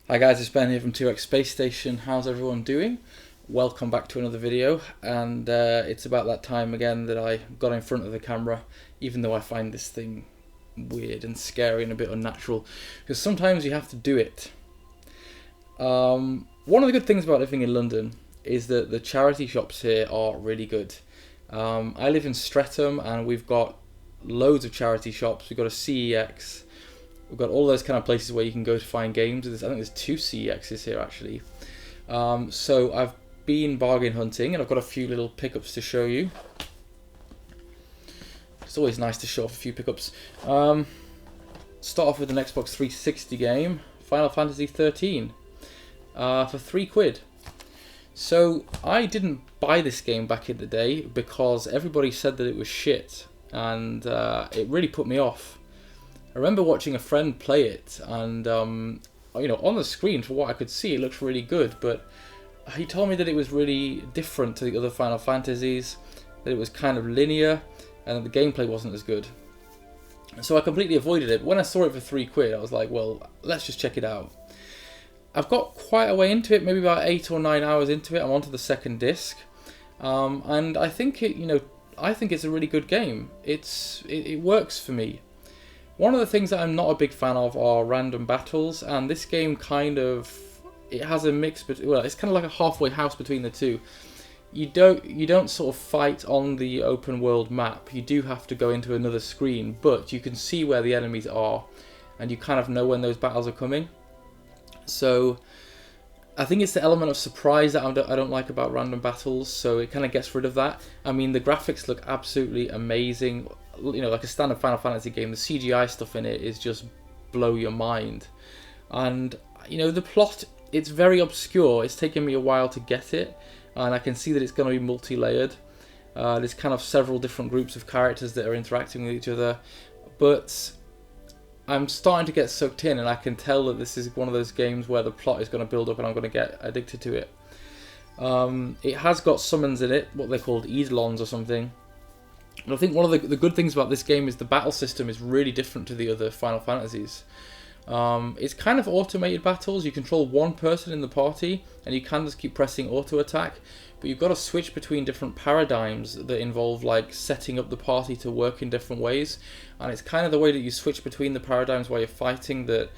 Hi guys, it's Ben here from 2X Space Station. How's everyone doing? Welcome back to another video, and it's about that time again that I got in front of the camera, even though I find this thing weird and scary and a bit unnatural, because sometimes you have to do it. One of the good things about living in London is that the charity shops here are really good. I live in Streatham and we've got loads of charity shops. We've got a CEX. We've got all those kind of places where you can go to find games. I think there's 2 CEXs here actually. So I've been bargain hunting and I've got a few little pickups to show you. It's always nice to show off a few pickups. Start off with an Xbox 360 game, Final Fantasy 13, for £3. So I didn't buy this game back in the day because everybody said that it was shit, and it really put me off. I remember watching a friend play it, and on the screen, for what I could see, it looked really good, but he told me that it was really different to the other Final Fantasies, that it was kind of linear, and that the gameplay wasn't as good. So I completely avoided it. When I saw it for £3, I was like, well, let's just check it out. I've got quite a way into it, maybe about 8 or 9 hours into it. I'm onto the second disc, and I think it's a really good game. It works for me. One of the things that I'm not a big fan of are random battles, and this game it has a mix, but well, it's kind of like a halfway house between the two. You don't sort of fight on the open world map. You do have to go into another screen, but you can see where the enemies are, and you kind of know when those battles are coming. So I think it's the element of surprise that I don't like about random battles, so it kind of gets rid of that. I mean, the graphics look absolutely amazing. Like a standard Final Fantasy game, the CGI stuff in it is just blow your mind. And the plot, it's very obscure. It's taken me a while to get it, and I can see that it's going to be multi-layered. There's kind of several different groups of characters that are interacting with each other, but I'm starting to get sucked in, and I can tell that this is one of those games where the plot is going to build up and I'm going to get addicted to it. It has got summons in it, what they're called Eidolons or something. And I think one of the good things about this game is the battle system is really different to the other Final Fantasies. It's kind of automated battles. You control one person in the party, and you can just keep pressing auto attack, but you've got to switch between different paradigms that involve like setting up the party to work in different ways, and it's kind of the way that you switch between the paradigms while you're fighting that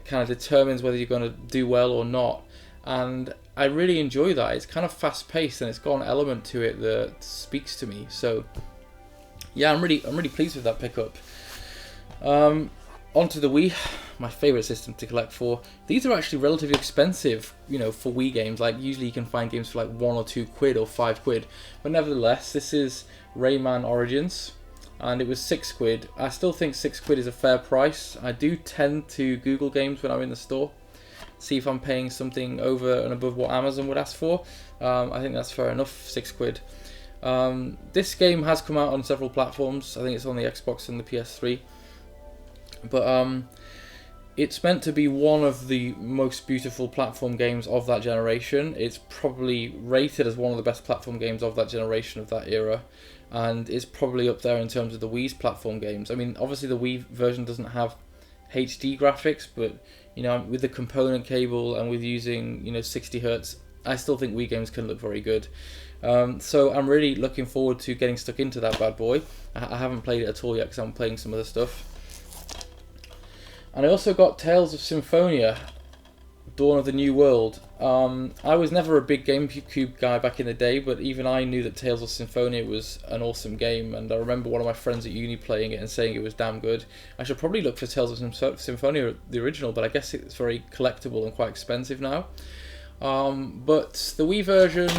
kind of determines whether you're going to do well or not. And I really enjoy that. It's kind of fast paced, and it's got an element to it that speaks to me. So yeah, I'm really pleased with that pickup. Onto the Wii, my favourite system to collect for. These are actually relatively expensive, for Wii games. Like usually you can find games for like £1 or £2 or £5, but nevertheless, this is Rayman Origins, and it was £6. I still think £6 is a fair price. I do tend to Google games when I'm in the store, see if I'm paying something over and above what Amazon would ask for. I think that's fair enough, £6. This game has come out on several platforms. I think it's on the Xbox and the PS3. But it's meant to be one of the most beautiful platform games of that generation. It's probably rated as one of the best platform games of that generation, of that era. And it's probably up there in terms of the Wii's platform games. I mean, obviously the Wii version doesn't have HD graphics, but with the component cable and with using 60 Hz, I still think Wii games can look very good. So I'm really looking forward to getting stuck into that bad boy. I haven't played it at all yet because I'm playing some other stuff. And I also got Tales of Symphonia, Dawn of the New World. I was never a big GameCube guy back in the day, but even I knew that Tales of Symphonia was an awesome game, and I remember one of my friends at uni playing it and saying it was damn good. I should probably look for Tales of Symphonia, the original, but I guess it's very collectible and quite expensive now. But the Wii version,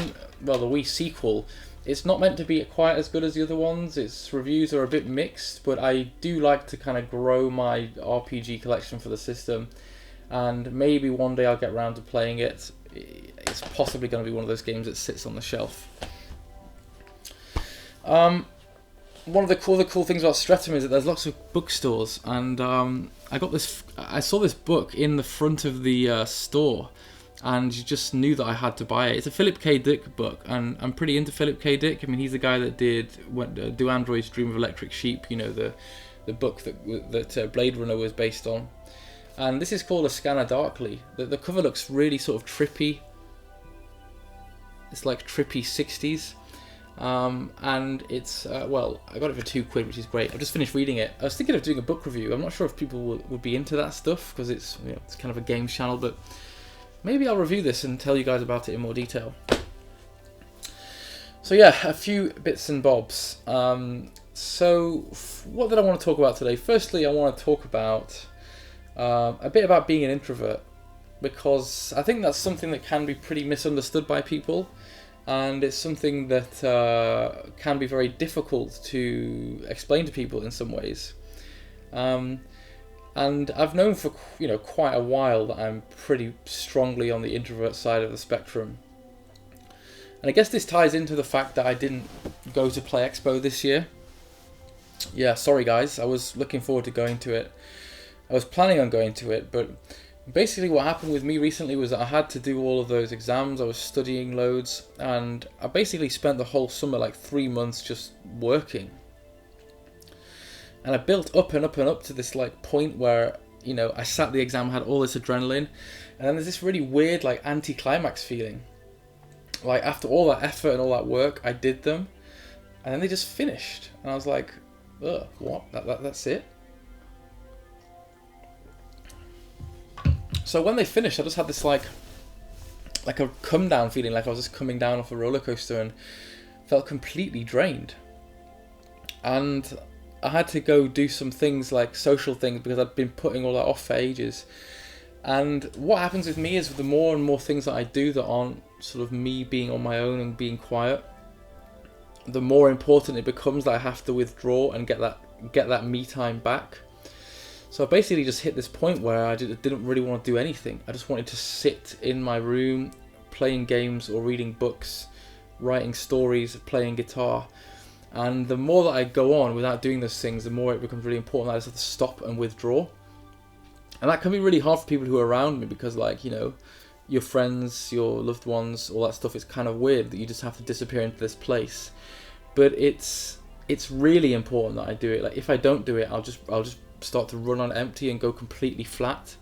well, the Wii sequel, it's not meant to be quite as good as the other ones. Its reviews are a bit mixed, but I do like to kind of grow my RPG collection for the system, and maybe one day I'll get around to playing it. It's possibly going to be one of those games that sits on the shelf. One of the cool things about Streatham is that there's lots of bookstores, and I saw this book in the front of the store, and you just knew that I had to buy it. It's a Philip K. Dick book, and I'm pretty into Philip K. Dick. I mean, he's the guy that did Do Androids Dream of Electric Sheep, the book that Blade Runner was based on. and this is called A Scanner Darkly. The cover looks really sort of trippy. It's like trippy 60s. And it's, well, I got it for £2, which is great. I've just finished reading it. I was thinking of doing a book review. I'm not sure if people would be into that stuff, because it's, you know, it's kind of a games channel, but maybe I'll review this and tell you guys about it in more detail. So yeah, a few bits and bobs. So what did I want to talk about today? Firstly, I want to talk about a bit about being an introvert, because I think that's something that can be pretty misunderstood by people. And it's something that can be very difficult to explain to people in some ways. And I've known for quite a while that I'm pretty strongly on the introvert side of the spectrum. And I guess this ties into the fact that I didn't go to Play Expo this year. Yeah, sorry guys, I was looking forward to going to it. I was planning on going to it, but basically what happened with me recently was that I had to do all of those exams. I was studying loads, and I basically spent the whole summer, like 3 months, just working. And I built up and up and up to this like point where, you know, I sat the exam, had all this adrenaline, and then there's this really weird like anti-climax feeling. Like after all that effort and all that work, I did them, and then they just finished, and I was like, ugh, what? That's it? So when they finished, I just had this like a come down feeling, like I was just coming down off a roller coaster, and felt completely drained. And I had to go do some things, like social things, because I'd been putting all that off for ages. And what happens with me is, the more and more things that I do that aren't sort of me being on my own and being quiet, the more important it becomes that I have to withdraw and get that me time back. So I basically just hit this point where I didn't really want to do anything. I just wanted to sit in my room, playing games or reading books, writing stories, playing guitar. And the more that I go on without doing those things, the more it becomes really important that I just have to stop and withdraw. And that can be really hard for people who are around me, because, like, you know, your friends, your loved ones, all that stuff, it's kind of weird that you just have to disappear into this place. But it's really important that I do it. Like, if I don't do it, I'll just start to run on empty and go completely flat.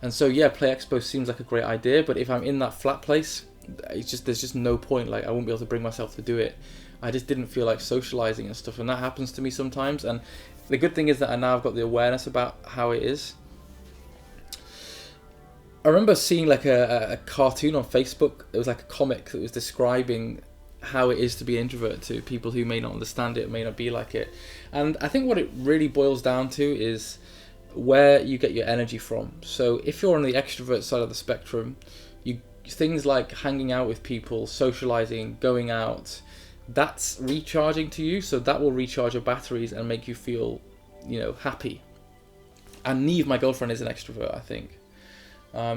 And so yeah, Play Expo seems like a great idea, but if I'm in that flat place, there's just no point. Like, I won't be able to bring myself to do it. I just didn't feel like socializing and stuff, and that happens to me sometimes. And the good thing is that I now have got the awareness about how it is. I remember seeing like a cartoon on Facebook. It was like a comic that was describing how it is to be an introvert to people who may not understand it, may not be like it. And I think what it really boils down to is where you get your energy from. So if you're on the extrovert side of the spectrum, things like hanging out with people, socializing, going out, that's recharging to you. So that will recharge your batteries and make you feel, you know, happy. And Neve, my girlfriend, is an extrovert, I think.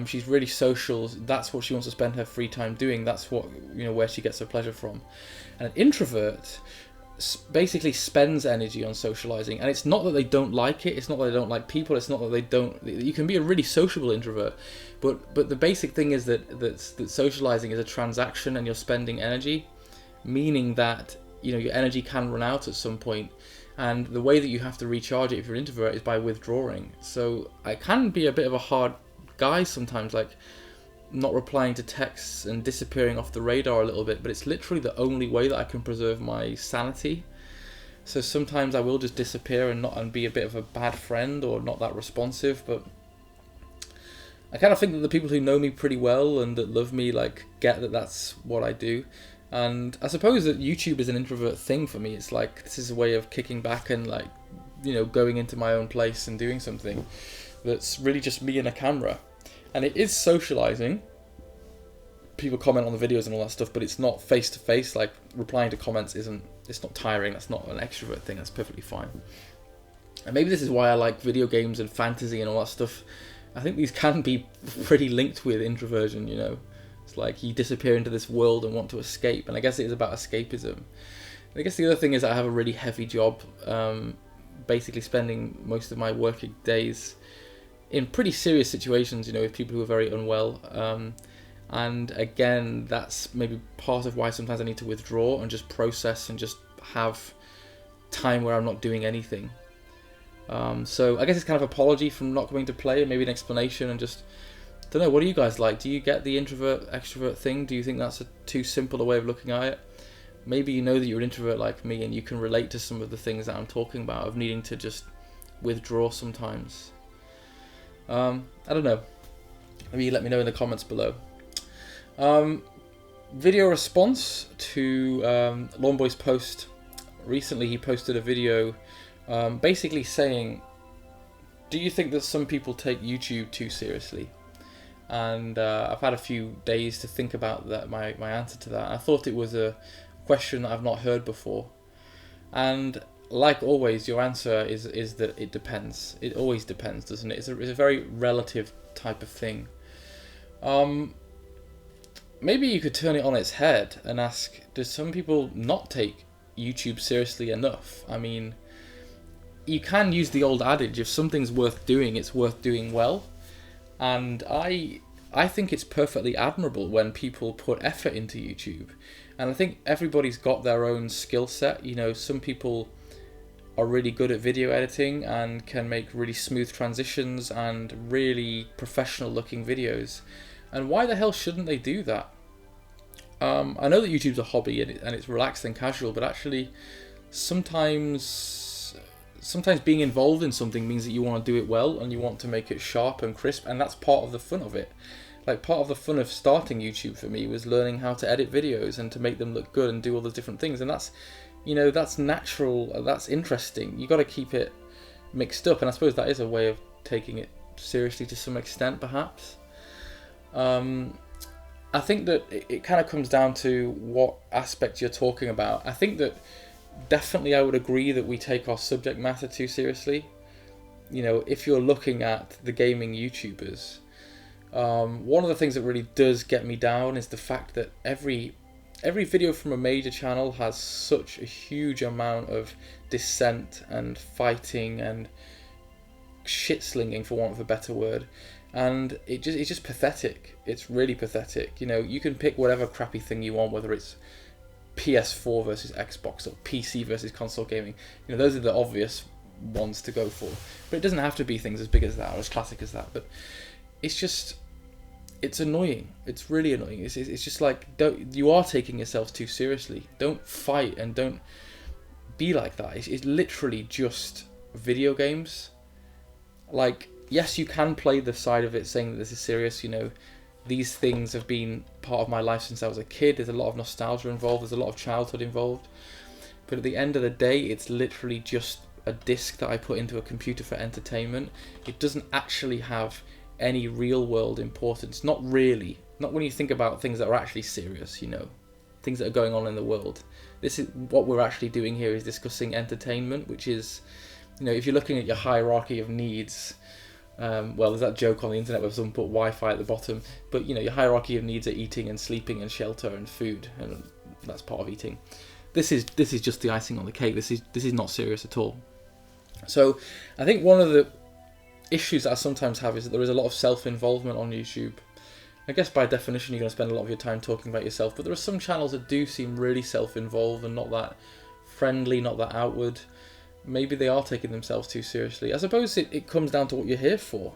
She's really social. That's what she wants to spend her free time doing. That's what, you know, where she gets her pleasure from. And an introvert basically spends energy on socializing, and it's not that they don't like it. It's not that they don't like people. It's not that they don't. You can be a really sociable introvert, but the basic thing is that socializing is a transaction, and you're spending energy, meaning that, you know, your energy can run out at some point. And the way that you have to recharge it if you're an introvert is by withdrawing. So I can be a bit of a hard guy sometimes, like not replying to texts and disappearing off the radar a little bit, but it's literally the only way that I can preserve my sanity. So sometimes I will just disappear and be a bit of a bad friend or not that responsive, but I kind of think that the people who know me pretty well and that love me, like, get that that's what I do. And I suppose that YouTube is an introvert thing for me. It's like, this is a way of kicking back and, like, you know, going into my own place and doing something that's really just me and a camera. And it is socializing. People comment on the videos and all that stuff, but it's not face to face. Like, replying to comments it's not tiring. That's not an extrovert thing. That's perfectly fine. And maybe this is why I like video games and fantasy and all that stuff. I think these can be pretty linked with introversion, you know. It's like you disappear into this world and want to escape. And I guess it is about escapism. And I guess the other thing is that I have a really heavy job, basically spending most of my working days in pretty serious situations, you know, with people who are very unwell. And again, that's maybe part of why sometimes I need to withdraw and just process and just have time where I'm not doing anything. So I guess it's kind of apology from not coming to play, and maybe an explanation, and just, don't know, what do you guys like? Do you get the introvert extrovert thing? Do you think that's a too simple a way of looking at it? Maybe you know that you're an introvert like me and you can relate to some of the things that I'm talking about, of needing to just withdraw sometimes. I don't know. Maybe let me know in the comments below. Video response to Lawnboy's post. Recently he posted a video basically saying, do you think that some people take YouTube too seriously? And I've had a few days to think about that, my answer to that. I thought it was a question that I've not heard before. And like always, your answer is that it depends. It always depends, doesn't it? It's a very relative type of thing. Maybe you could turn it on its head and ask, do some people not take YouTube seriously enough? I mean, you can use the old adage, if something's worth doing, it's worth doing well. And I think it's perfectly admirable when people put effort into YouTube. And I think everybody's got their own skill set. You know, some people are really good at video editing and can make really smooth transitions and really professional looking videos. And why the hell shouldn't they do that? I know that YouTube's a hobby and it's relaxed and casual, but actually sometimes being involved in something means that you want to do it well and you want to make it sharp and crisp, and that's part of the fun of it. Like, part of the fun of starting YouTube for me was learning how to edit videos and to make them look good and do all the different things, and that's, you know, that's natural, that's interesting. You got to keep it mixed up, and I suppose that is a way of taking it seriously to some extent, perhaps. I think that it kind of comes down to what aspect you're talking about. I think that definitely I would agree that we take our subject matter too seriously. You know, if you're looking at the gaming YouTubers, one of the things that really does get me down is the fact that every video from a major channel has such a huge amount of dissent and fighting and shit-slinging, for want of a better word. And it's just pathetic. It's really pathetic. You know, you can pick whatever crappy thing you want, whether it's PS4 versus Xbox or PC versus console gaming. You know, those are the obvious ones to go for. But it doesn't have to be things as big as that or as classic as that. But it's annoying. It's really annoying. It's just like, you are taking yourselves too seriously. Don't fight and don't be like that. It's literally just video games. Like, yes, you can play the side of it saying that this is serious. You know, these things have been part of my life since I was a kid. There's a lot of nostalgia involved. There's a lot of childhood involved. But at the end of the day, it's literally just a disc that I put into a computer for entertainment. It doesn't actually have any real world importance. Not really. Not when you think about things that are actually serious, you know, things that are going on in the world. This is what we're actually doing here, is discussing entertainment, which is, you know, if you're looking at your hierarchy of needs, well, there's that joke on the internet where someone put Wi-Fi at the bottom, but you know, your hierarchy of needs are eating and sleeping and shelter and food, and that's part of eating. This is just the icing on the cake. This is not serious at all. So I think one of the issues that I sometimes have is that there is a lot of self-involvement on YouTube. I guess by definition you're going to spend a lot of your time talking about yourself, but there are some channels that do seem really self-involved and not that friendly, not that outward. Maybe they are taking themselves too seriously. I suppose it comes down to what you're here for.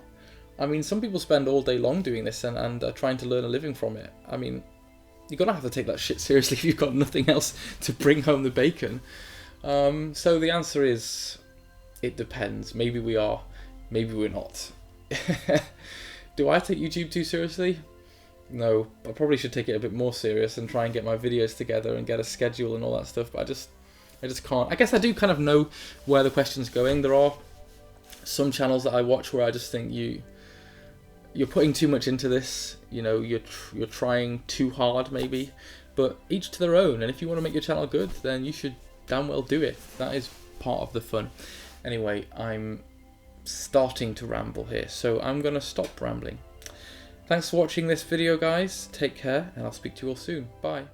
I mean, some people spend all day long doing this and are trying to learn a living from it. I mean, you're going to have to take that shit seriously if you've got nothing else to bring home the bacon. So the answer is, it depends. Maybe we are, maybe we're not. Do I take YouTube too seriously? No, I probably should take it a bit more serious and try and get my videos together and get a schedule and all that stuff, but I just can't. I guess I do kind of know where the question's going. There are some channels that I watch where I just think you're putting too much into this. You know, you're trying too hard maybe, but each to their own. And if you want to make your channel good, then you should damn well do it. That is part of the fun. Anyway, I'm starting to ramble here, so I'm gonna stop rambling. Thanks for watching this video, guys. Take care, and I'll speak to you all soon. Bye.